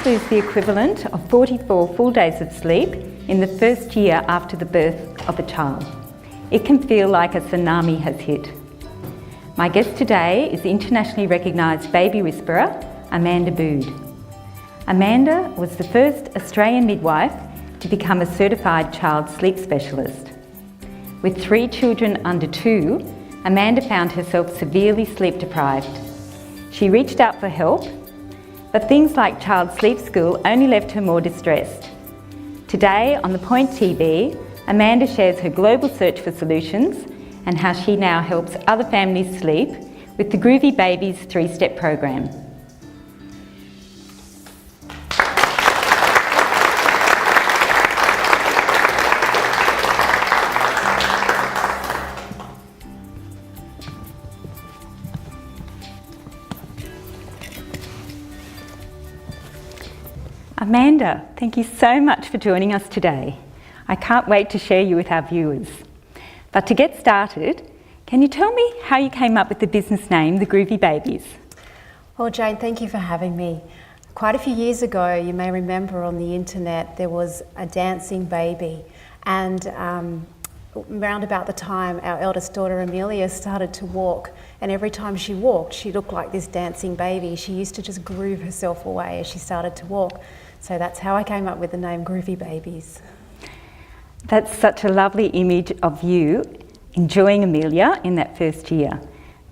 babies lose the equivalent of 44 full days of sleep in the first year after the birth of a child. It can feel like a tsunami has hit. My guest today is internationally recognised baby whisperer, Amanda Bood. Amanda was the first Australian midwife to become a certified child sleep specialist. With 3 children under 2, Amanda found herself severely sleep deprived. She reached out for help, but things like child sleep school only left her more distressed. Today on The Point TV, Amanda shares her global search for solutions and how she now helps other families sleep with the Groovy Babies 3-step program. Amanda, thank you so much for joining us today. I can't wait to share you with our viewers. But to get started, can you tell me how you came up with the business name, the Groovy Babies? Well, Jane, thank you for having me. Quite a few years ago, you may remember on the internet, there was a dancing baby. And around about the time our eldest daughter Amelia started to walk, and every time she walked, she looked like this dancing baby. She used to just groove herself away as she started to walk. So that's how I came up with the name Groovy Babies. That's such a lovely image of you enjoying Amelia in that first year.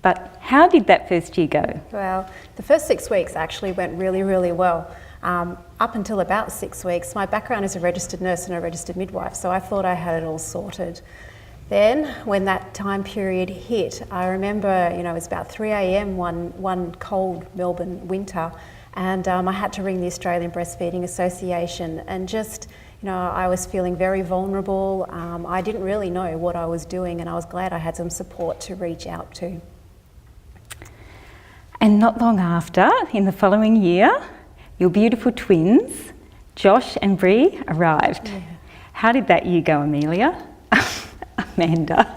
But how did that first year go? Well, the first 6 weeks actually went really, really well. Up until about 6 weeks, my background is a registered nurse and a registered midwife, so I thought I had it all sorted. Then, when that time period hit, I remember, it was about 3 a.m. one cold Melbourne winter, and I had to ring the Australian Breastfeeding Association, and just, I was feeling very vulnerable. I didn't really know what I was doing, and I was glad I had some support to reach out to. And not long after, in the following year, your beautiful twins, Josh and Bree, arrived. Yeah. How did that year go, Amelia? Amanda.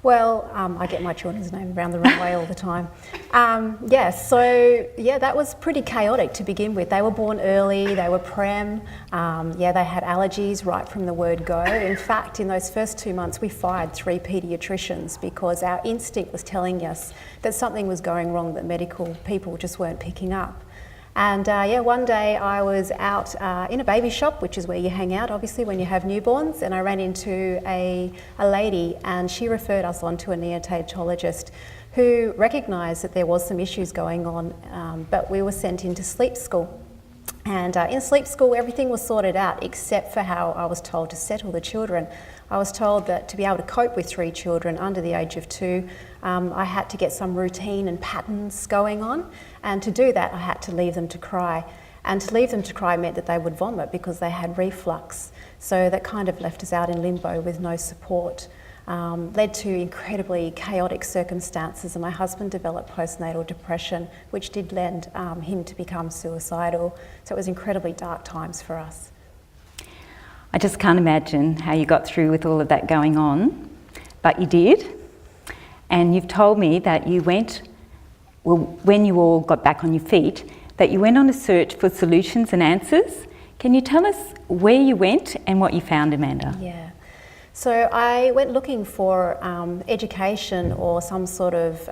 Well, I get my children's name around the wrong way all the time. That was pretty chaotic to begin with. They were born early, they were prem, they had allergies right from the word go. In fact, in those first 2 months, we fired 3 paediatricians because our instinct was telling us that something was going wrong that medical people just weren't picking up. And one day I was out in a baby shop, which is where you hang out, obviously, when you have newborns, and I ran into a lady, and she referred us on to a neonatologist who recognised that there was some issues going on, but we were sent into sleep school. And in sleep school, everything was sorted out except for how I was told to settle the children. I was told that to be able to cope with 3 children under the age of 2, I had to get some routine and patterns going on. And to do that, I had to leave them to cry. And to leave them to cry meant that they would vomit because they had reflux. So that kind of left us out in limbo with no support. Led to incredibly chaotic circumstances, and my husband developed postnatal depression, which did lend him to become suicidal. So it was incredibly dark times for us. I just can't imagine how you got through with all of that going on, but you did. And you've told me that you went, when you all got back on your feet, that you went on a search for solutions and answers. Can you tell us where you went and what you found, Amanda? Yeah. So I went looking for education or some sort of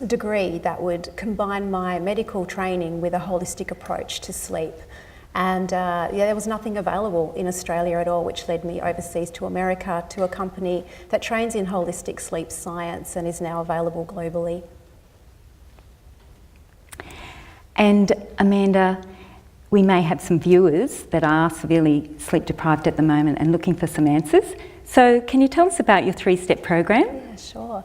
degree that would combine my medical training with a holistic approach to sleep. And there was nothing available in Australia at all, which led me overseas to America to a company that trains in holistic sleep science and is now available globally. And Amanda, we may have some viewers that are severely sleep deprived at the moment and looking for some answers. So can you tell us about your 3-step program? Yeah, sure.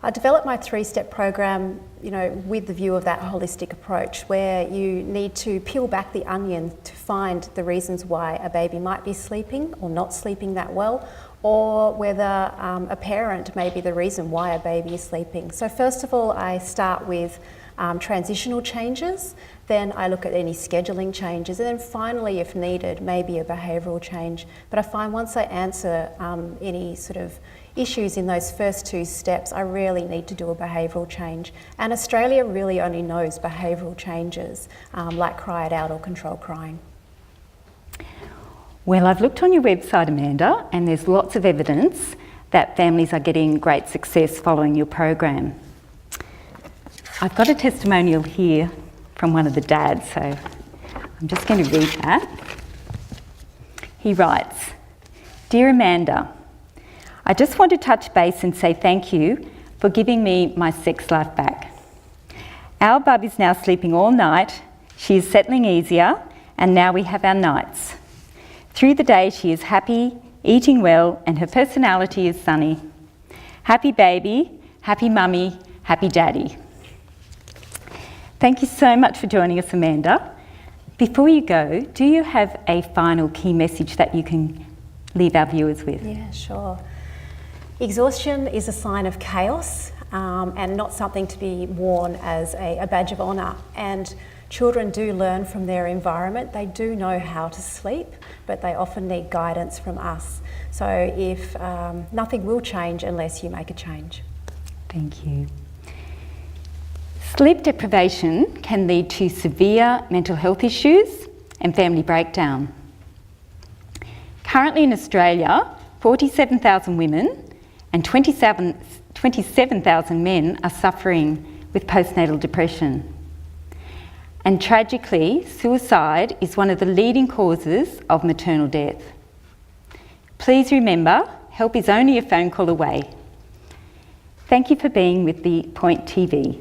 I developed my 3-step program, with the view of that holistic approach, where you need to peel back the onion to find the reasons why a baby might be sleeping or not sleeping that well, or whether a parent may be the reason why a baby is sleeping. So first of all, I start with transitional changes, then I look at any scheduling changes, and then finally, if needed, maybe a behavioural change. But I find once I answer any sort of issues in those first 2 steps, I really need to do a behavioural change. And Australia really only knows behavioural changes like cry it out or control crying. Well, I've looked on your website, Amanda, and there's lots of evidence that families are getting great success following your program. I've got a testimonial here from one of the dads, so I'm just going to read that. He writes, "Dear Amanda, I just want to touch base and say thank you for giving me my sex life back. Our bub is now sleeping all night, she is settling easier, and now we have our nights. Through the day she is happy, eating well, and her personality is sunny. Happy baby, happy mummy, happy daddy." Thank you so much for joining us, Amanda. Before you go, do you have a final key message that you can leave our viewers with? Yeah, sure. Exhaustion is a sign of chaos and not something to be worn as a badge of honour. And children do learn from their environment. They do know how to sleep, but they often need guidance from us. So if nothing will change unless you make a change. Thank you. Sleep deprivation can lead to severe mental health issues and family breakdown. Currently in Australia, 47,000 women and 27,000 men are suffering with postnatal depression. And tragically, suicide is one of the leading causes of maternal death. Please remember, help is only a phone call away. Thank you for being with the Point TV.